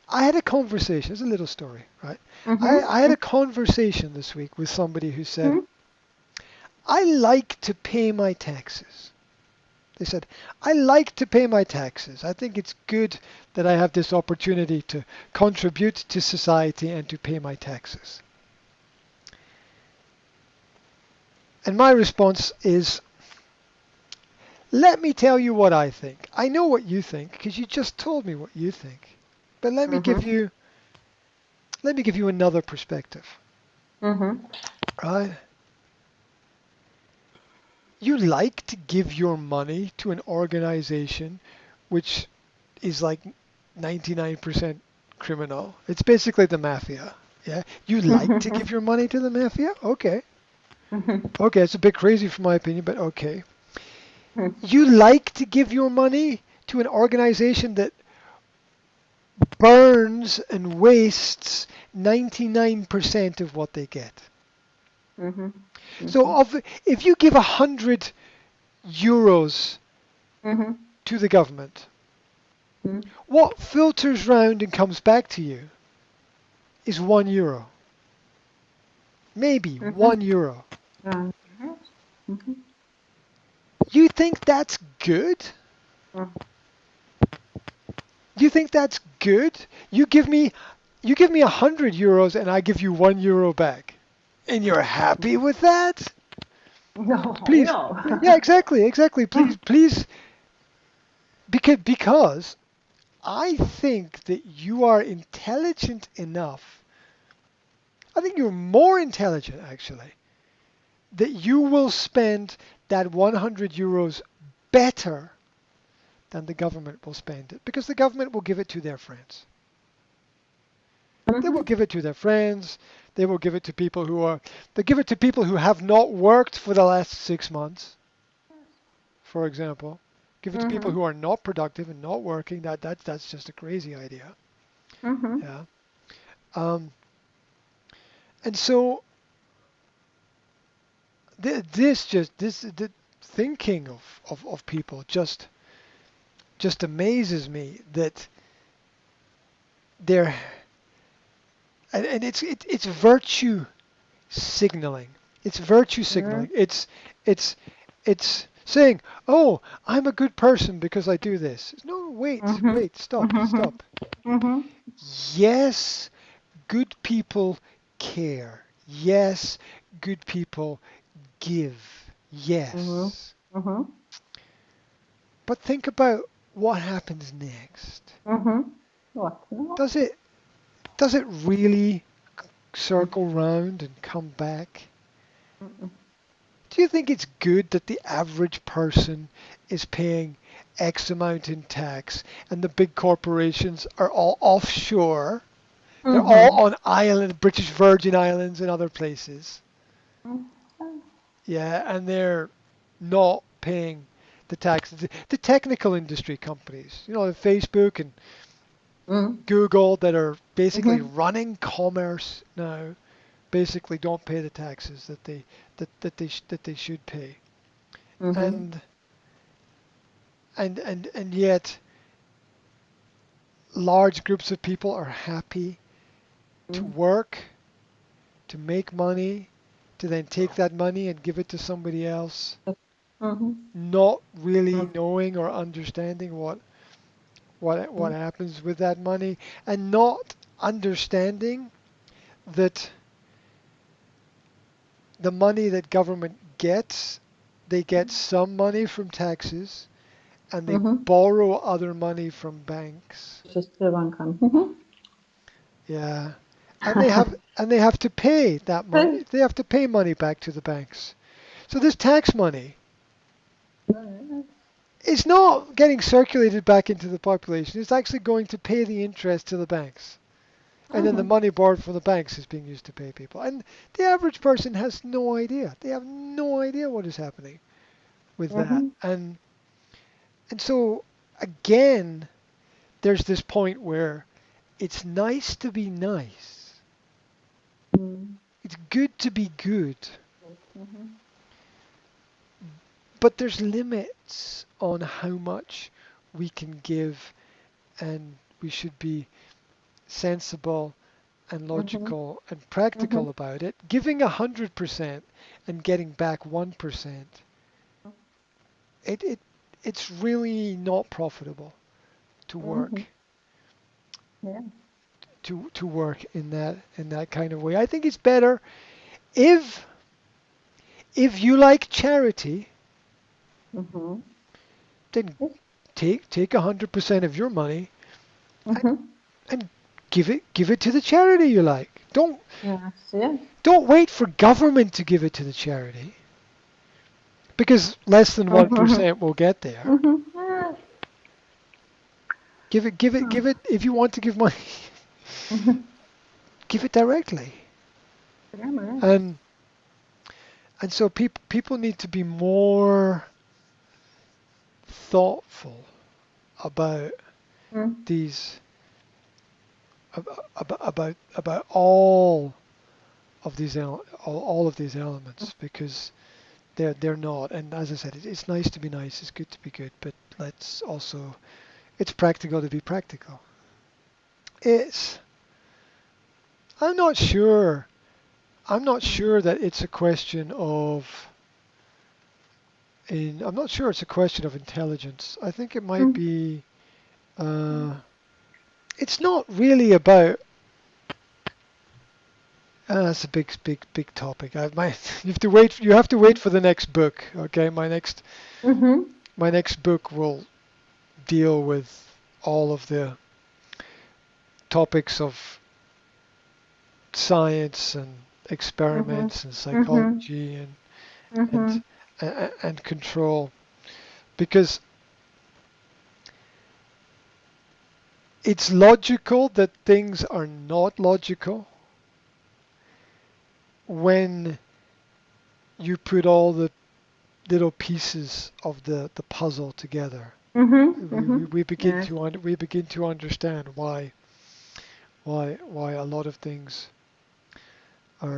I had a conversation. It's a little story, right? Mm-hmm. I had a conversation this week with somebody who said, I like to pay my taxes. They said, I like to pay my taxes. I think it's good that I have this opportunity to contribute to society and to pay my taxes. And my response is, let me tell you what I think. I know what you think because you just told me what you think. But Mm-hmm. let me give you another perspective, Mm-hmm. right? You like to give your money to an organization which is like 99% criminal. It's basically the mafia. Yeah, you like to give your money to the mafia? Okay. Okay, it's a bit crazy for my opinion, but okay. You like to give your money to an organization that burns and wastes 99% of what they get. Mm-hmm. So Mm-hmm. if you give 100 euros Mm-hmm. to the government, Mm-hmm. what filters round and comes back to you is €1. Maybe Mm-hmm. €1. Mm-hmm. You think that's good? You think that's good? You give me €100 and I give you €1 back. And you're happy with that? No, Please. Yeah, no. exactly, exactly. Please, because I think that you are intelligent enough. I think you're more intelligent actually that you will spend that €100 better than the government will spend it because the government will give it to their friends. They will Mm-hmm. give it to their friends. They will give it to people they give it to people who have not worked for the last 6 months, for example. Give it to people Mm-hmm. who are not productive and not working. That's just a crazy idea. Mm-hmm. Yeah. Um, and so the thinking of people just amazes me that they're and it's virtue signaling. It's virtue signaling. It's it's saying, "Oh, I'm a good person because I do this." No, Mm-hmm. wait, stop, Mm-hmm. stop. Mm-hmm. Yes, good people care. Yes, good people give. Mm-hmm. Yes. Mm-hmm. But think about what happens next. Mm-hmm. What? No. Does it does it really circle round and come back? Mm-hmm. Do you think it's good that the average person is paying X amount in tax and the big corporations are all offshore? They're all Mm-hmm. on British Virgin Islands and other places. Yeah, and they're not paying the taxes. The technical industry companies, Facebook and Google that are basically Mm-hmm. running commerce now, basically don't pay the taxes that they should pay. Mm-hmm. And and yet large groups of people are happy to work, to make money, to then take that money and give it to somebody else, Mm-hmm. not really knowing or understanding what happens with that money, and not understanding that the money that government gets, they get some money from taxes and they Mm-hmm. borrow other money from banks. Just the one come. Mm-hmm. Yeah. And they have to pay that money. They have to pay money back to the banks. So this tax money is not getting circulated back into the population. It's actually going to pay the interest to the banks. And then the money borrowed from the banks is being used to pay people. And the average person has no idea. They have no idea what is happening with that. Mm-hmm. And so again, there's this point where it's nice to be nice. It's good to be good. Mm-hmm. But there's limits on how much we can give and should be sensible and Mhm. logical and practical Mhm. about it. Giving 100% and getting back 1%, it, it it's really not profitable to work Mhm. Yeah. to work in that kind of way. I think it's better if you like charity, Mhm. then Yes. take 100% of your money and Mhm. and give it to the charity you like. Yes. Yes. Don't wait for government to give it to the charity because less than Mhm. 1% will get there. Mhm. Yeah. Give it if you want to give money, Mhm. give it directly. Grammar. And so people need to be more thoughtful about Mm. these about all of these all of these elements because they're not. And as I said, it's nice to be nice, it's good to be good, but let's also it's practical to be practical. It's I'm not sure. I'm not Mm. sure that it's a question of I'm not sure it's a question of intelligence. I think it might Mm. be it's not really about it's a big topic. You have to wait for the next book. Okay, Mhm. my next book will deal with all of the topics of science and Mhm. experiments and Mhm. psychology and Mhm. and control because it's logical that things are not logical when you put all the little pieces of the puzzle together. Mhm. Mhm. Yes. We begin to understand why a lot of things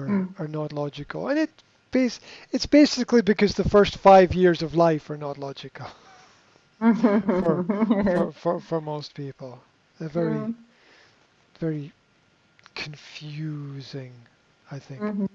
Mm. are not logical, and it's basically because the first 5 years of life are not logical for Yes. for most people. They're Mm. very confusing, I think. Mhm.